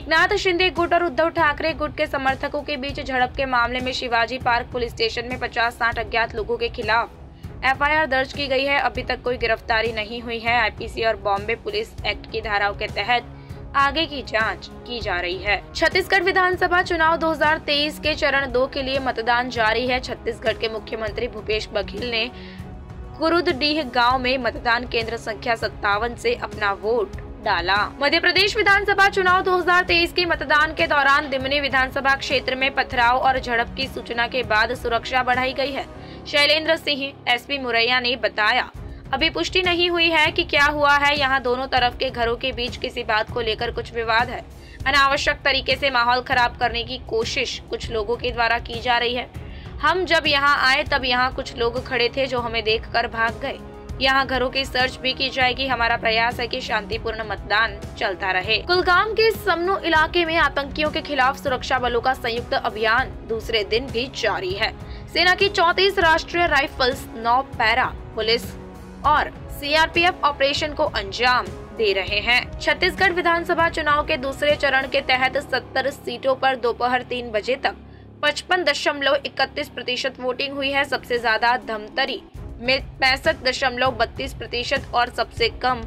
एकनाथ शिंदे गुट और उद्धव ठाकरे गुट के समर्थकों के बीच झड़प के मामले में शिवाजी पार्क पुलिस स्टेशन में 50-60 अज्ञात लोगों के खिलाफ एफआईआर दर्ज की गई है। अभी तक कोई गिरफ्तारी नहीं हुई है। आईपीसी और बॉम्बे पुलिस एक्ट की धाराओं के तहत आगे की जांच की जा रही है। छत्तीसगढ़ विधानसभा चुनाव 2023 के चरण 2 के लिए मतदान जारी है। छत्तीसगढ़ के मुख्यमंत्री भूपेश बघेल ने कुरुदडीह गांव में मतदान केंद्र संख्या 57 से अपना वोट डाला। मध्य प्रदेश विधानसभा चुनाव 2023 के मतदान के दौरान दिमनी विधानसभा क्षेत्र में पथराव और झड़प की सूचना के बाद सुरक्षा बढ़ाई गई है। शैलेंद्र सिंह एसपी मुरैया ने बताया, अभी पुष्टि नहीं हुई है कि क्या हुआ है। यहाँ दोनों तरफ के घरों के बीच किसी बात को लेकर कुछ विवाद है। अनावश्यक तरीके से माहौल खराब करने की कोशिश कुछ लोगों के द्वारा की जा रही है। हम जब यहाँ आए तब यहाँ कुछ लोग खड़े थे जो हमें देखकर भाग गए। यहाँ घरों की सर्च भी की जाएगी। हमारा प्रयास है कि शांतिपूर्ण मतदान चलता रहे। कुलगाम के समनू इलाके में आतंकियों के खिलाफ सुरक्षा बलों का संयुक्त अभियान दूसरे दिन भी जारी है। सेना की 34 राष्ट्रीय राइफल्स, 9 पैरा पुलिस और सीआरपीएफ ऑपरेशन को अंजाम दे रहे हैं। छत्तीसगढ़ विधानसभा चुनाव के दूसरे चरण के तहत 70 सीटों पर दोपहर 3 बजे तक 55.31% वोटिंग हुई है। सबसे ज्यादा धमतरी में 65.32% और सबसे कम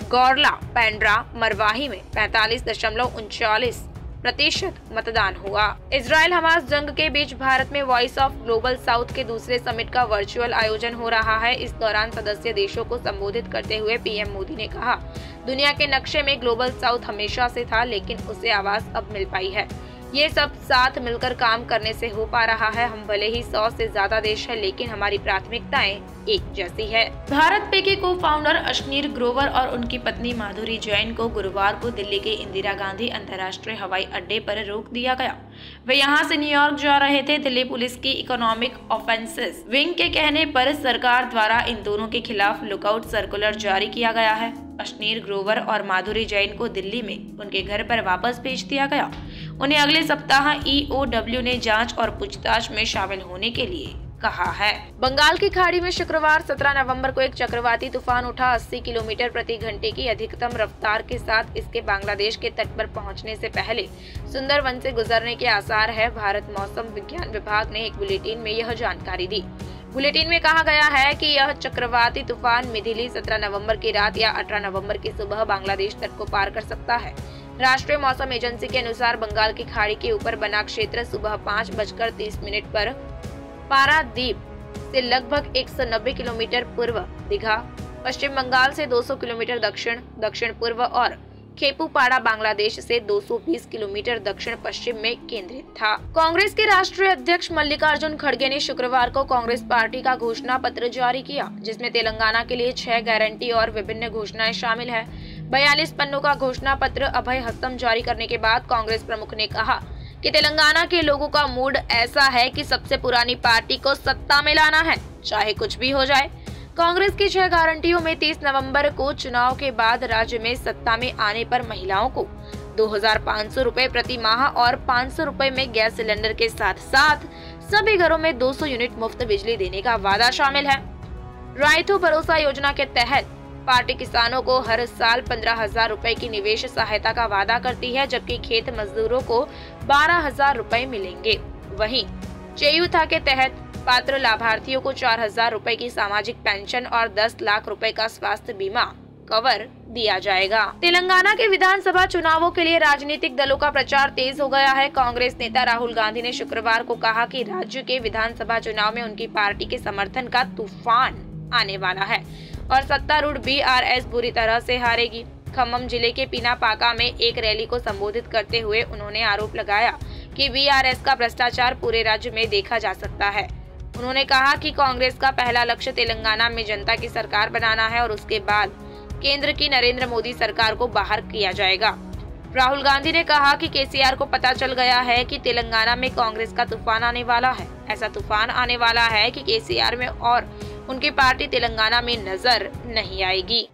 गौरला, पेंड्रा, मरवाही में 45.39% मतदान हुआ। इजराइल हमास जंग के बीच भारत में वॉइस ऑफ ग्लोबल साउथ के दूसरे समिट का वर्चुअल आयोजन हो रहा है। इस दौरान सदस्य देशों को संबोधित करते हुए पीएम मोदी ने कहा, दुनिया के नक्शे में ग्लोबल साउथ हमेशा से था, लेकिन उसे आवाज अब मिल पाई है। ये सब साथ मिलकर काम करने से हो पा रहा है। हम भले ही 100 से ज्यादा देश है, लेकिन हमारी प्राथमिकताएं एक जैसी है। भारत पे के को फाउंडर अश्नीर ग्रोवर और उनकी पत्नी माधुरी जैन को गुरुवार को दिल्ली के इंदिरा गांधी अंतर्राष्ट्रीय हवाई अड्डे पर रोक दिया गया। वे यहां से न्यूयॉर्क जा रहे थे। दिल्ली पुलिस की इकोनॉमिक ऑफेंसेस विंग के कहने पर सरकार द्वारा इन दोनों के खिलाफ लुकआउट सर्कुलर जारी किया गया है। अश्नीर ग्रोवर और माधुरी जैन को दिल्ली में उनके घर पर वापस भेज दिया गया। उन्हें अगले सप्ताह ईओडब्ल्यू ने जांच और पूछताछ में शामिल होने के लिए कहा है। बंगाल की खाड़ी में शुक्रवार 17 नवंबर को एक चक्रवाती तूफान उठा। 80 किलोमीटर प्रति घंटे की अधिकतम रफ्तार के साथ इसके बांग्लादेश के तट पर पहुंचने से पहले सुंदरवन से गुजरने के आसार है। भारत मौसम विज्ञान विभाग ने एक बुलेटिन में यह जानकारी दी। बुलेटिन में कहा गया है कि यह चक्रवाती तूफान मिथिली 17 नवंबर की रात या 18 नवंबर की सुबह बांग्लादेश तट को पार कर सकता है। राष्ट्रीय मौसम एजेंसी के अनुसार बंगाल की खाड़ी के ऊपर बना क्षेत्र सुबह 5:30 पर पारादीप से लगभग 190 किलोमीटर पूर्व, दीघा पश्चिम बंगाल से 200 किलोमीटर दक्षिण पूर्व और खेपुपाड़ा बांग्लादेश से 220 किलोमीटर दक्षिण पश्चिम में केंद्रित था। कांग्रेस के राष्ट्रीय अध्यक्ष मल्लिकार्जुन खड़गे ने शुक्रवार को कांग्रेस पार्टी का घोषणा पत्र जारी किया, जिसमें तेलंगाना के लिए 6 गारंटी और विभिन्न घोषणाएं शामिल है। 42 पन्नों का घोषणा पत्र अभय हस्तम जारी करने के बाद कांग्रेस प्रमुख ने कहा कि तेलंगाना के लोगों का मूड ऐसा है कि सबसे पुरानी पार्टी को सत्ता में लाना है, चाहे कुछ भी हो जाए। कांग्रेस की 6 गारंटियों में 30 नवंबर को चुनाव के बाद राज्य में सत्ता में आने पर महिलाओं को 2500 रुपए प्रति माह और 500 रुपए में गैस सिलेंडर के साथ साथ सभी घरों में 200 यूनिट मुफ्त बिजली देने का वादा शामिल है। राइतु भरोसा योजना के तहत पार्टी किसानों को हर साल 15,000 रुपए की निवेश सहायता का वादा करती है, जबकि खेत मजदूरों को 12,000 रुपए मिलेंगे। वहीं चेयुथा के तहत पात्र लाभार्थियों को 4,000 रुपए की सामाजिक पेंशन और 10 लाख रुपए का स्वास्थ्य बीमा कवर दिया जाएगा। तेलंगाना के विधानसभा चुनावों के लिए राजनीतिक दलों का प्रचार तेज हो गया है। कांग्रेस नेता राहुल गांधी ने शुक्रवार को कहा कि राज्य के विधानसभा चुनाव में उनकी पार्टी के समर्थन का तूफान आने वाला है और सत्तारूढ़ बीआरएस बुरी तरह से हारेगी। खम्मम जिले के पीनापाका में एक रैली को संबोधित करते हुए उन्होंने आरोप लगाया कि बीआरएस का भ्रष्टाचार पूरे राज्य में देखा जा सकता है। उन्होंने कहा कि कांग्रेस का पहला लक्ष्य तेलंगाना में जनता की सरकार बनाना है और उसके बाद केंद्र की नरेंद्र मोदी सरकार को बाहर किया जाएगा। राहुल गांधी ने कहा कि केसीआर को पता चल गया है कि तेलंगाना में कांग्रेस का तूफान आने वाला है। ऐसा तूफान आने वाला है कि केसीआर में और उनकी पार्टी तेलंगाना में नजर नहीं आएगी।